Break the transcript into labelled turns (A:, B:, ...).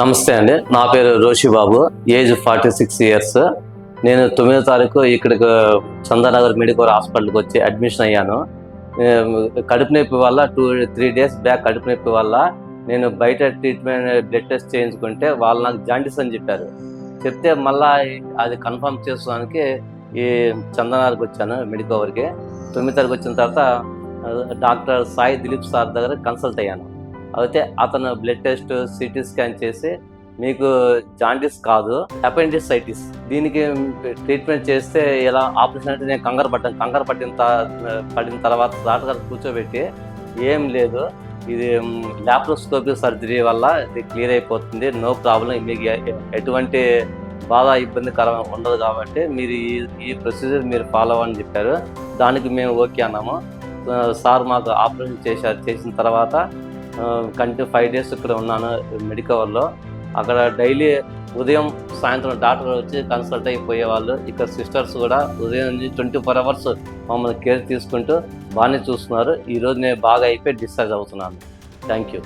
A: నమస్తే అండి, నా పేరు రోషి బాబు, ఏజ్ 46 ఇయర్స్. నేను 9వ తారీఖు ఇక్కడికి చందానగర్ మెడికల్ హాస్పిటల్కి వచ్చి అడ్మిషన్ అయ్యాను. కడుపు నొప్పి వల్ల 2-3 డేస్ బ్యాక్ కడుపు నొప్పి వల్ల నేను బయట ట్రీట్మెంట్ బ్లడ్ టెస్ట్ చేయించుకుంటే వాళ్ళు నాకు జాండీస్ అని చెప్పారు. చెప్తే మళ్ళీ అది కన్ఫర్మ్ చేసుకోవడానికి ఈ చందానగర్కి వచ్చాను మెడికవర్కి. 9వ తారీఖు వచ్చిన తర్వాత డాక్టర్ సాయి దిలీప్ సార్ దగ్గర కన్సల్ట్ అయ్యాను. అయితే అతను బ్లడ్ టెస్ట్, సిటీ స్కాన్ చేసి మీకు జాండీస్ కాదు, అపెండిసైటిస్, దీనికి ట్రీట్మెంట్ చేస్తే ఎలా ఆపరేషన్ అంటే నేను కంగారు పడిన తర్వాత డాక్టర్ గారు కూర్చోబెట్టి ఏం లేదు, ఇది ల్యాప్రోస్కోపీ సర్జరీ వల్ల ఇది క్లియర్ అయిపోతుంది, నో ప్రాబ్లం, మీకు ఎటువంటి బాధ ఇబ్బందికరం ఉండదు కాబట్టి మీరు ఈ ప్రొసీజర్ మీరు ఫాలో అవ్వని చెప్పారు. దానికి మేము ఓకే అన్నాము. సార్ మాకు ఆపరేషన్ చేసిన తర్వాత కంటిన్యూ 5 డేస్ ఇక్కడ ఉన్నాను మెడికవర్లో. అక్కడ డైలీ ఉదయం సాయంత్రం డాక్టర్ వచ్చి కన్సల్ట్ అయిపోయేవాళ్ళు. ఇక్కడ సిస్టర్స్ కూడా ఉదయం నుంచి 24 అవర్స్ మమ్మల్ని కేర్ తీసుకుంటూ బాగానే చూస్తున్నారు. ఈరోజు నేను బాగా అయిపోయి డిశ్చార్జ్ అవుతున్నాను. Thank you.